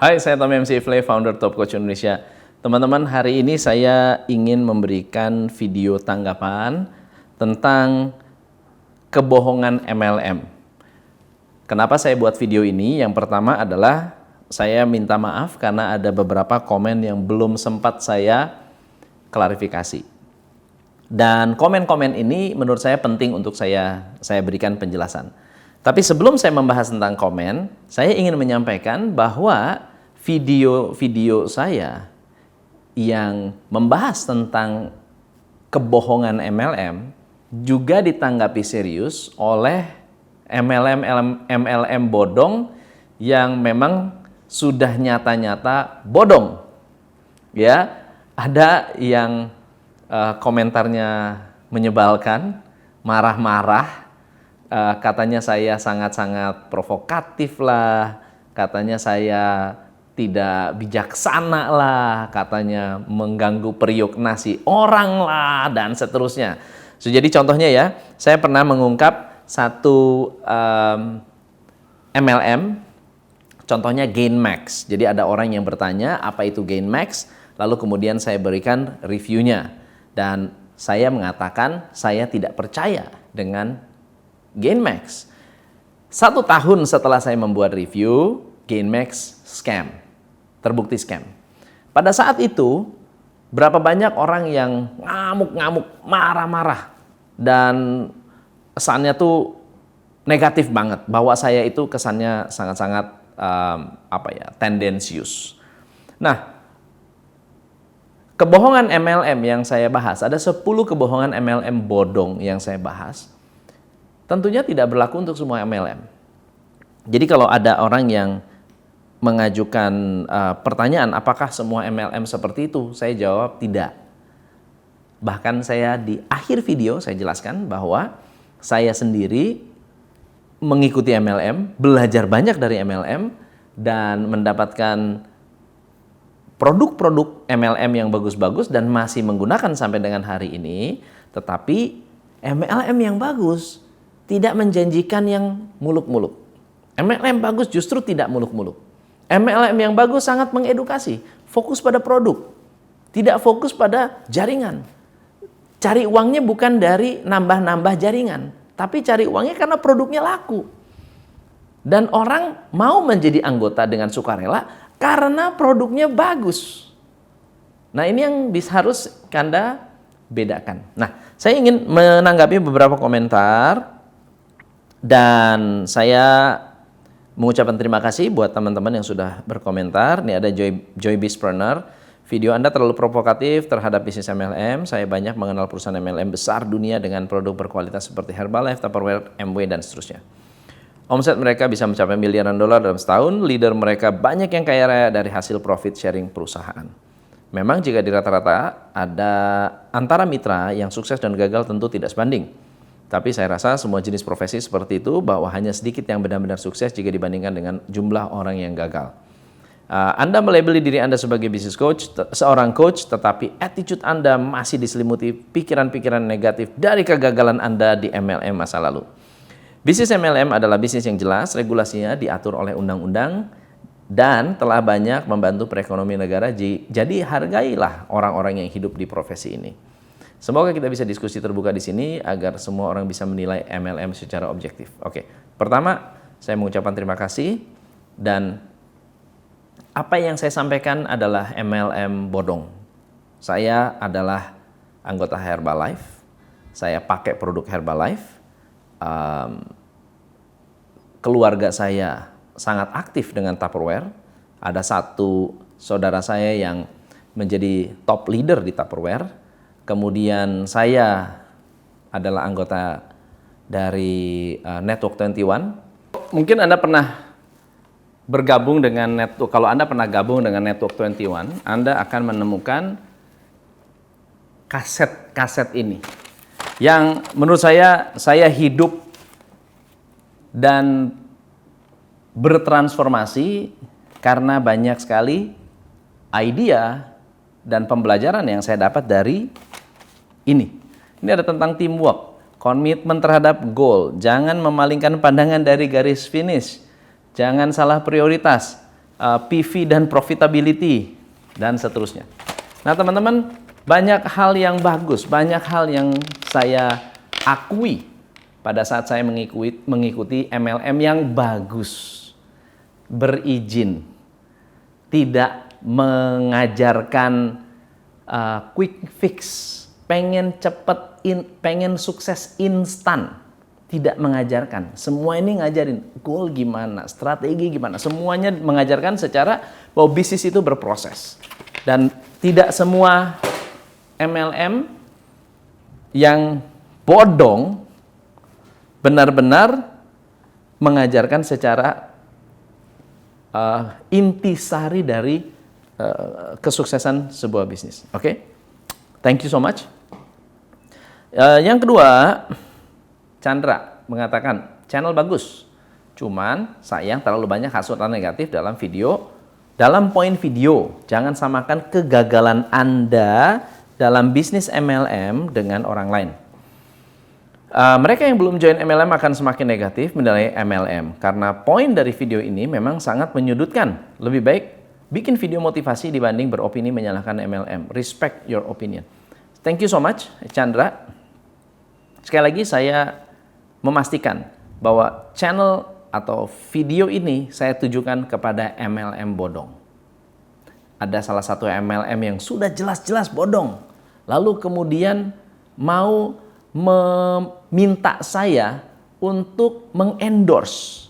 Hai, saya Tommy MC Ifle, founder Top Coach Indonesia. Teman-teman, hari ini saya ingin memberikan video tanggapan tentang kebohongan MLM. Kenapa saya buat video ini? Yang pertama adalah saya minta maaf karena ada beberapa komen yang belum sempat saya klarifikasi. Dan komen-komen ini menurut saya penting untuk saya berikan penjelasan. Tapi sebelum saya membahas tentang komen, saya ingin menyampaikan bahwa video-video saya yang membahas tentang kebohongan MLM juga ditanggapi serius oleh MLM bodong yang memang sudah nyata-nyata bodong. Ya, ada yang komentarnya menyebalkan, marah-marah, katanya saya sangat-sangat provokatif lah, katanya saya tidak bijaksana lah, katanya mengganggu periuk nasi orang lah, dan seterusnya. So, jadi contohnya ya, saya pernah mengungkap satu MLM, contohnya GainMax. Jadi ada orang yang bertanya apa itu GainMax, lalu kemudian saya berikan reviewnya. Dan saya mengatakan saya tidak percaya dengan GainMax. 1 tahun setelah saya membuat review, GainMax scam, terbukti scam. Pada saat itu, berapa banyak orang yang ngamuk-ngamuk, marah-marah, dan kesannya tuh negatif banget, bahwa saya itu kesannya sangat-sangat tendensius. Nah, kebohongan MLM yang saya bahas, ada 10 kebohongan MLM bodong yang saya bahas. Tentunya tidak berlaku untuk semua MLM. Jadi kalau ada orang yang mengajukan pertanyaan apakah semua MLM seperti itu, saya jawab tidak. Bahkan saya di akhir video saya jelaskan bahwa saya sendiri mengikuti MLM, belajar banyak dari MLM, dan mendapatkan produk-produk MLM yang bagus-bagus dan masih menggunakan sampai dengan hari ini. Tetapi MLM yang bagus tidak menjanjikan yang muluk-muluk. MLM bagus justru tidak muluk-muluk. MLM yang bagus sangat mengedukasi, fokus pada produk, tidak fokus pada jaringan. Cari uangnya bukan dari nambah-nambah jaringan, tapi cari uangnya karena produknya laku. Dan orang mau menjadi anggota dengan sukarela karena produknya bagus. Nah, ini yang harus Anda bedakan. Nah, saya ingin menanggapi beberapa komentar. Dan saya mengucapkan terima kasih buat teman-teman yang sudah berkomentar. Ini ada Joy Bispreneur. Video Anda terlalu provokatif terhadap bisnis MLM. Saya banyak mengenal perusahaan MLM besar dunia dengan produk berkualitas seperti Herbalife, Tupperware, MW, dan seterusnya. Omset mereka bisa mencapai miliaran dolar dalam setahun. Leader mereka banyak yang kaya raya dari hasil profit sharing perusahaan. Memang jika di rata-rata ada antara mitra yang sukses dan gagal tentu tidak sebanding. Tapi saya rasa semua jenis profesi seperti itu bahwa hanya sedikit yang benar-benar sukses jika dibandingkan dengan jumlah orang yang gagal. Anda melabeli diri Anda sebagai business coach, seorang coach, tetapi attitude Anda masih diselimuti pikiran-pikiran negatif dari kegagalan Anda di MLM masa lalu. Bisnis MLM adalah bisnis yang jelas, regulasinya diatur oleh undang-undang dan telah banyak membantu perekonomian negara, jadi hargailah orang-orang yang hidup di profesi ini. Semoga kita bisa diskusi terbuka di sini agar semua orang bisa menilai MLM secara objektif. Oke, pertama saya mengucapkan terima kasih, dan apa yang saya sampaikan adalah MLM bodong. Saya adalah anggota Herbalife, saya pakai produk Herbalife, keluarga saya sangat aktif dengan Tupperware. Ada satu saudara saya yang menjadi top leader di Tupperware. Kemudian saya adalah anggota dari Network 21. Mungkin Anda pernah bergabung dengan Network. Kalau Anda pernah gabung dengan Network 21, Anda akan menemukan kaset-kaset ini. Yang menurut saya hidup dan bertransformasi karena banyak sekali idea dan pembelajaran yang saya dapat dari ini. Ini ada tentang teamwork, komitmen terhadap goal, jangan memalingkan pandangan dari garis finish, jangan salah prioritas, PV dan profitability, dan seterusnya. Nah teman-teman, banyak hal yang bagus, banyak hal yang saya akui pada saat saya mengikuti MLM yang bagus, berizin, tidak mengajarkan quick fix, pengen cepet, pengen sukses instan. Tidak mengajarkan. Semua ini ngajarin goal gimana, strategi gimana. Semuanya mengajarkan secara bahwa bisnis itu berproses. Dan tidak semua MLM yang bodong benar-benar mengajarkan secara intisari dari kesuksesan sebuah bisnis. Oke? Thank you so much. Yang kedua, Chandra mengatakan channel bagus, cuman sayang terlalu banyak hasutan negatif dalam video, dalam poin video. Jangan samakan kegagalan Anda dalam bisnis MLM dengan orang lain. Mereka yang belum join MLM akan semakin negatif menilai MLM karena poin dari video ini memang sangat menyudutkan. Lebih baik bikin video motivasi dibanding beropini menyalahkan MLM. Respect your opinion. Thank you so much, Chandra. Sekali lagi saya memastikan bahwa channel atau video ini saya tujukan kepada MLM bodong. Ada salah satu MLM yang sudah jelas-jelas bodong, lalu kemudian mau meminta saya untuk mengendorse.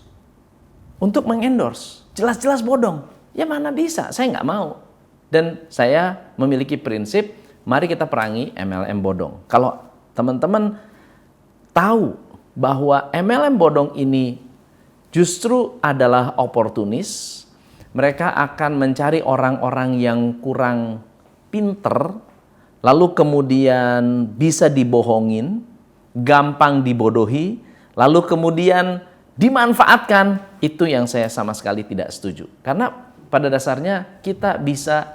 Untuk mengendorse, jelas-jelas bodong. Ya mana bisa, saya nggak mau. Dan saya memiliki prinsip, mari kita perangi MLM bodong. Kalau teman-teman tahu bahwa MLM bodong ini justru adalah oportunis, mereka akan mencari orang-orang yang kurang pinter, lalu kemudian bisa dibohongin, gampang dibodohi, lalu kemudian dimanfaatkan. Itu yang saya sama sekali tidak setuju. Karena pada dasarnya kita bisa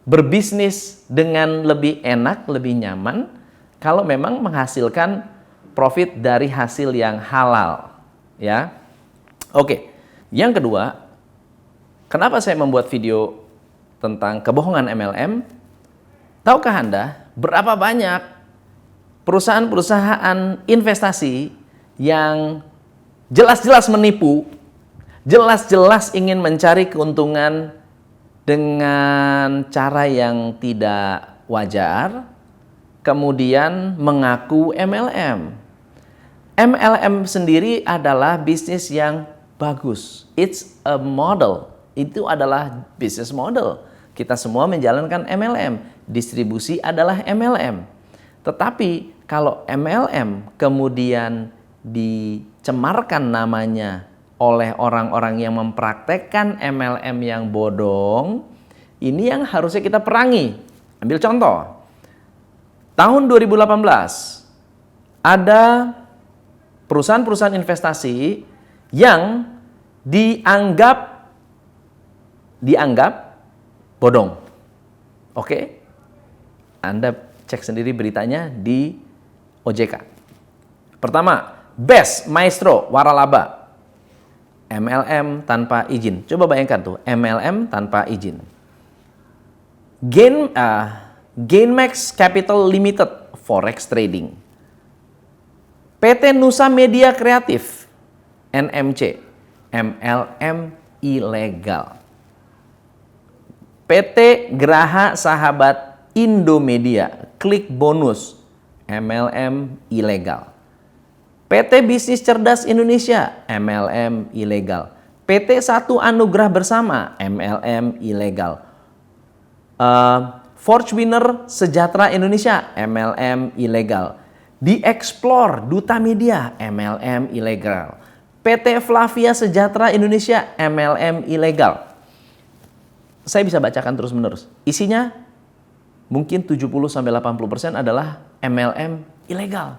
berbisnis dengan lebih enak, lebih nyaman, kalau memang menghasilkan profit dari hasil yang halal, ya. Oke. Yang kedua, kenapa saya membuat video tentang kebohongan MLM? Tahukah Anda berapa banyak perusahaan-perusahaan investasi yang jelas-jelas menipu, jelas-jelas ingin mencari keuntungan dengan cara yang tidak wajar, kemudian mengaku MLM. MLM sendiri adalah bisnis yang bagus. It's a model. Itu adalah bisnis model. Kita semua menjalankan MLM. Distribusi adalah MLM. Tetapi kalau MLM kemudian dicemarkan namanya oleh orang-orang yang mempraktekkan MLM yang bodong, ini yang harusnya kita perangi. Ambil contoh. Tahun 2018, ada perusahaan-perusahaan investasi yang dianggap bodong. Oke? Anda cek sendiri beritanya di OJK. Pertama, Best Maestro Waralaba. MLM tanpa izin. Coba bayangkan tuh, MLM tanpa izin. Gainmax Capital Limited, Forex Trading. PT Nusa Media Kreatif, NMC, MLM ilegal. PT Graha Sahabat Indomedia, Klik Bonus, MLM ilegal. PT Bisnis Cerdas Indonesia, MLM ilegal. PT Satu Anugerah Bersama, MLM ilegal. Fortune Sejahtera Indonesia, MLM ilegal. Di-Explore Duta Media, MLM ilegal. PT Flavia Sejahtera Indonesia, MLM ilegal. Saya bisa bacakan terus-menerus. Isinya mungkin 70-80% adalah MLM ilegal.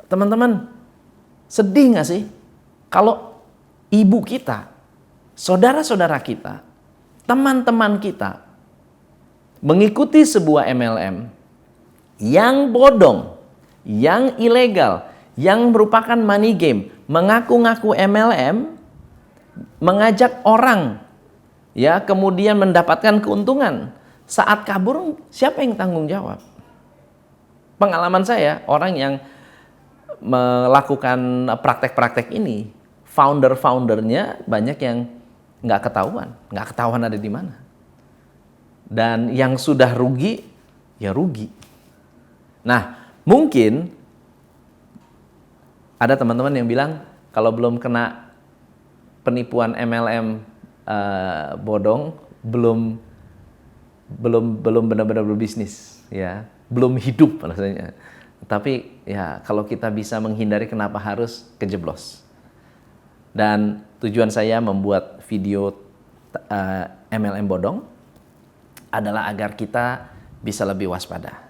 Teman-teman, sedih nggak sih kalau ibu kita, saudara-saudara kita, teman-teman kita mengikuti sebuah MLM yang bodong, yang ilegal, yang merupakan money game, mengaku-ngaku MLM, mengajak orang, ya, kemudian mendapatkan keuntungan. Saat kabur, siapa yang tanggung jawab? Pengalaman saya, orang yang melakukan praktek-praktek ini, founder-foundernya banyak yang nggak ketahuan ada di mana. Dan yang sudah rugi, ya rugi. Nah, mungkin ada teman-teman yang bilang, kalau belum kena penipuan MLM bodong, belum benar-benar berbisnis, ya, belum hidup rasanya. Tapi ya kalau kita bisa menghindari, kenapa harus kejeblos? Dan tujuan saya membuat video MLM bodong adalah agar kita bisa lebih waspada.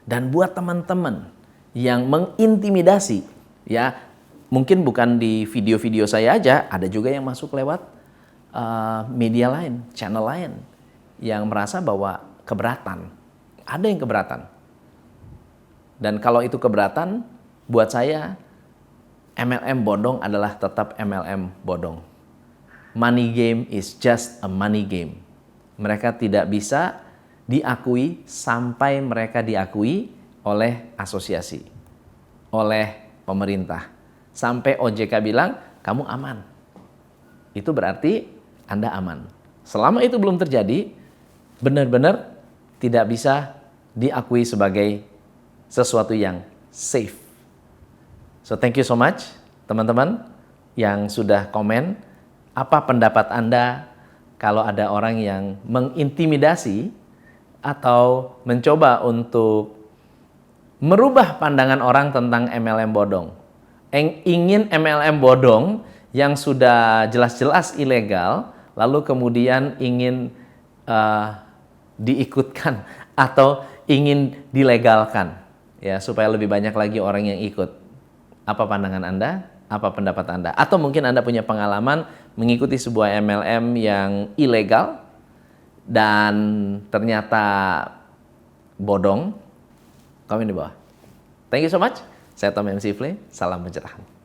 Dan buat teman-teman yang mengintimidasi, ya mungkin bukan di video-video saya aja, ada juga yang masuk lewat media lain, channel lain, yang merasa bahwa keberatan. Ada yang keberatan. Dan kalau itu keberatan, buat saya MLM bodong adalah tetap MLM bodong. Money game is just a money game. Mereka tidak bisa diakui sampai mereka diakui oleh asosiasi, oleh pemerintah. Sampai OJK bilang, kamu aman. Itu berarti Anda aman. Selama itu belum terjadi, benar-benar tidak bisa diakui sebagai sesuatu yang safe. So thank you so much teman-teman yang sudah komen. Apa pendapat Anda kalau ada orang yang mengintimidasi atau mencoba untuk merubah pandangan orang tentang MLM bodong? Ingin MLM bodong yang sudah jelas-jelas ilegal, lalu kemudian ingin diikutkan atau ingin dilegalkan, ya, supaya lebih banyak lagi orang yang ikut. Apa pandangan Anda? Apa pendapat Anda? Atau mungkin Anda punya pengalaman mengikuti sebuah MLM yang ilegal dan ternyata bodong? Komen di bawah. Thank you so much. Saya Tom MC Flay. Salam pencerahan.